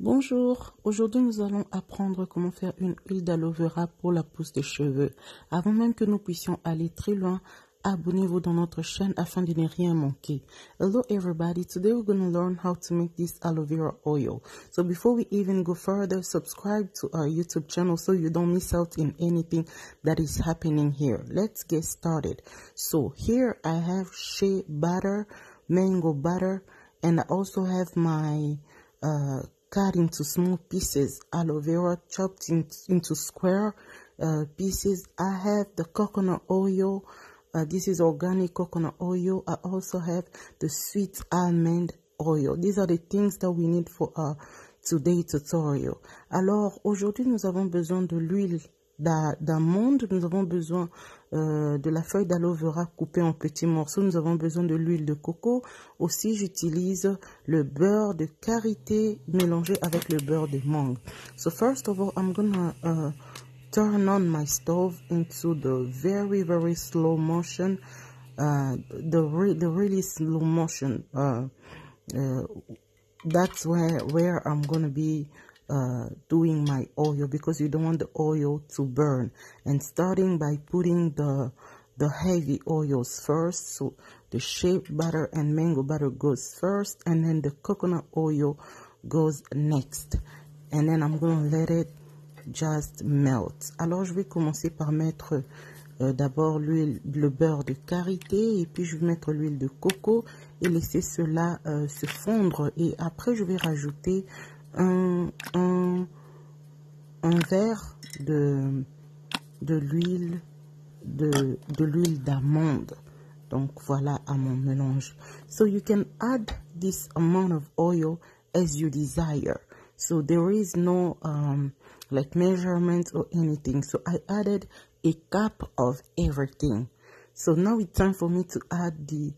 Bonjour, aujourd'hui nous allons apprendre comment faire une huile d'aloe vera pour la pousse des cheveux. Avant même que nous puissions aller très loin, abonnez-vous dans notre chaîne afin de ne rien manquer. Hello everybody, today we're going to learn how to make this aloe vera oil. So before we even go further, subscribe to our YouTube channel so you don't miss out in anything that is happening here. Let's get started. So here I have shea butter, mango butter, and I also have my cut into small pieces aloe vera chopped into square pieces. I have the coconut oil. This is organic coconut oil. I also have the sweet almond oil. These are the things that we need for our today tutorial. Alors aujourd'hui nous avons besoin de l'huile d'amande, nous avons besoin de la feuille d'aloe vera coupée en petits morceaux, nous avons besoin de l'huile de coco. Aussi j'utilise le beurre de karité mélangé avec le beurre de mangue. So first of all, I'm gonna turn on my stove into the very slow motion, the really slow motion. That's where I'm gonna be doing my oil, because you don't want the oil to burn. And starting by putting the heavy oils first, so the shea butter and mango butter goes first, and then the coconut oil goes next, and then I'm gonna let it just melt. Alors je vais commencer par mettre d'abord le beurre de karité, et puis je vais mettre l'huile de coco et laisser cela se fondre, et après je vais rajouter un verre de l'huile d'amande. Donc voilà à mon mélange. So you can add this amount of oil as you desire. So there is no like measurement or anything. So I added a cup of everything. So now it's time for me to add the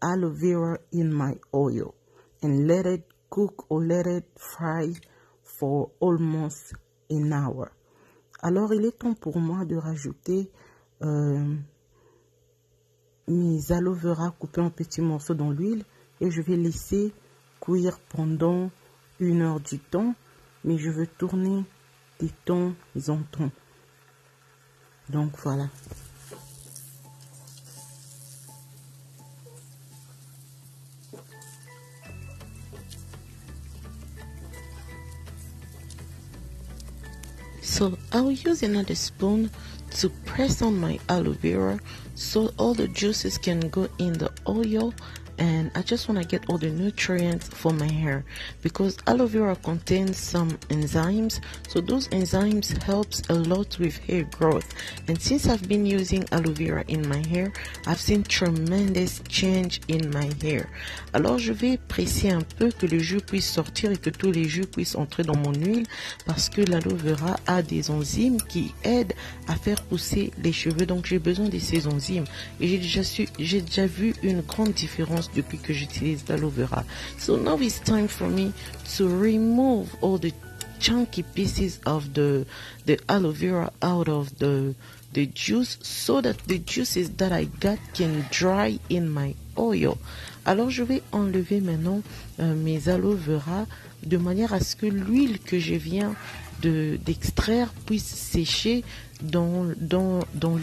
aloe vera in my oil and let it cook or let it fry for almost an hour. Alors il est temps pour moi de rajouter mes aloe vera coupés en petits morceaux dans l'huile, et je vais laisser cuire pendant 1 heure du temps, mais je veux tourner de temps en temps. Donc voilà. So I will use another spoon to press on my aloe vera so all the juices can go in the oil, and I just want to get all the nutrients for my hair, because aloe vera contains some enzymes, so those enzymes helps a lot with hair growth. And since I've been using aloe vera in my hair, I've seen tremendous change in my hair. Alors je vais presser un peu que le jus puisse sortir et que tous les jus puissent entrer dans mon huile, parce que l'aloe vera a des enzymes qui aident à faire pousser les cheveux, donc j'ai besoin de ces enzymes, et j'ai déjà vu une grande différence depuis que j'utilise l'aloe vera. So now it's time for me to remove all the chunky pieces of the aloe vera out of the juice, so that the juices that I got can dry in my oil. Alors je vais enlever maintenant mes aloe vera de manière à ce que l'huile que je viens d'extraire puisse sécher dans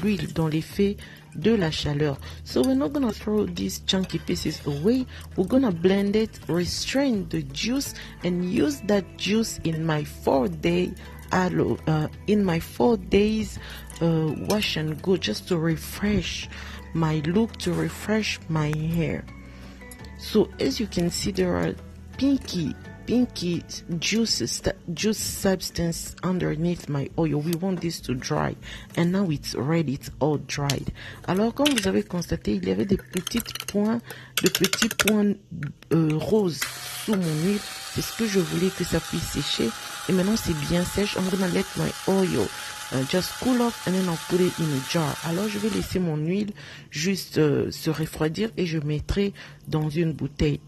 l'huile, dans l'effet de la chaleur. So we're not gonna throw these chunky pieces away. We're gonna blend it, restrain the juice, and use that juice in my 4-day wash and go, just to refresh my look, to refresh my hair. So as you can see, there are pinky juice substance underneath my oil. We want this to dry, and now it's ready, it's all dried. Alors comme vous avez constaté, il y avait de petits points roses sous mon huile. C'est ce que je voulais, que ça puisse sécher, et maintenant c'est bien sèche. I'm gonna let my oil just cool off, and then I'll put it in a jar. Alors je vais laisser mon huile juste se refroidir, et je mettrai dans une bouteille.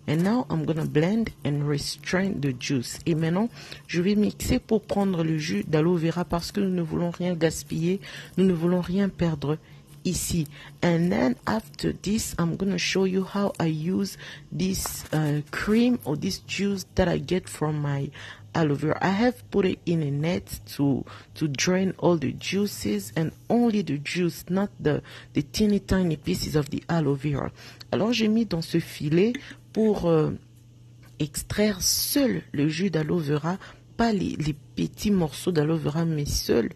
And now I'm gonna blend and restrain the juice. Et maintenant, je vais mixer pour prendre le jus d'aloe vera, parce que nous ne voulons rien gaspiller, nous ne voulons rien perdre ici. And then after this, I'm gonna show you how I use this cream or this juice that I get from my aloe vera. I have put it in a net to drain all the juices and only the juice, not the teeny tiny pieces of the aloe vera. Alors j'ai mis dans ce filet pour extraire seul le jus d'aloe vera, pas les petits morceaux d'aloe vera, mais seul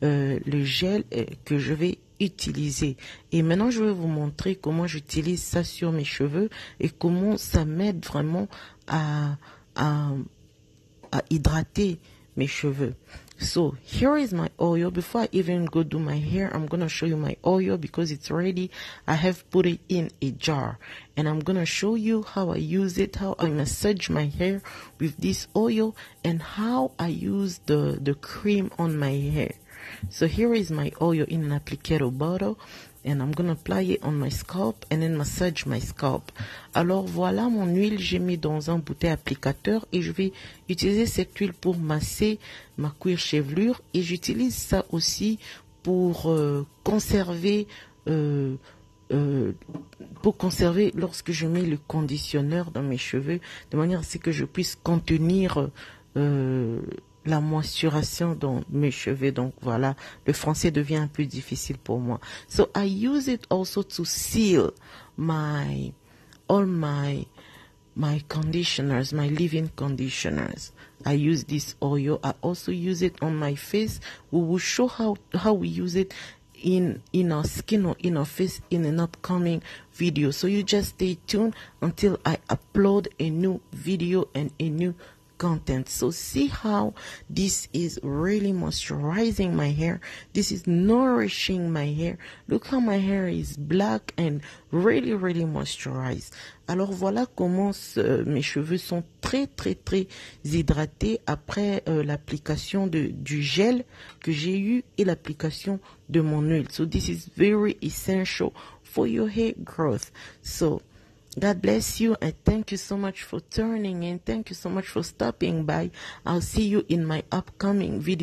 le gel que je vais utiliser. Et maintenant je vais vous montrer comment j'utilise ça sur mes cheveux et comment ça m'aide vraiment à hydrater mes cheveux. So here is my oil. Before I even go do my hair, I'm gonna show you my oil because it's ready. I have put it in a jar and I'm gonna show you how I use it, how I massage my hair with this oil, and how I use the cream on my hair. So here is my oil in an applicator bottle and I'm gonna apply it on my scalp and then massage my scalp. Alors voilà mon huile, j'ai mis dans un bouteille applicateur et je vais utiliser cette huile pour masser ma cuir chevelure, et j'utilise ça aussi pour conserver lorsque je mets le conditionneur dans mes cheveux, de manière à ce que je puisse contenir la moisturisation dans mes cheveux. Donc voilà, le français devient un peu difficile pour moi. So I use it also to seal all my conditioners, my leave-in conditioners. I use this oil. I also use it on my face. We will show how we use it in our skin or in our face in an upcoming video. So you just stay tuned until I upload a new video and a new content. So see how this is really moisturizing my hair. This is nourishing my hair. Look how my hair is black and really moisturized. Alors voilà comment mes cheveux sont très hydratés après l'application du gel que j'ai eu et l'application de mon huile. So this is very essential for your hair growth. So God bless you, and thank you so much for tuning in. Thank you so much for stopping by. I'll see you in my upcoming video.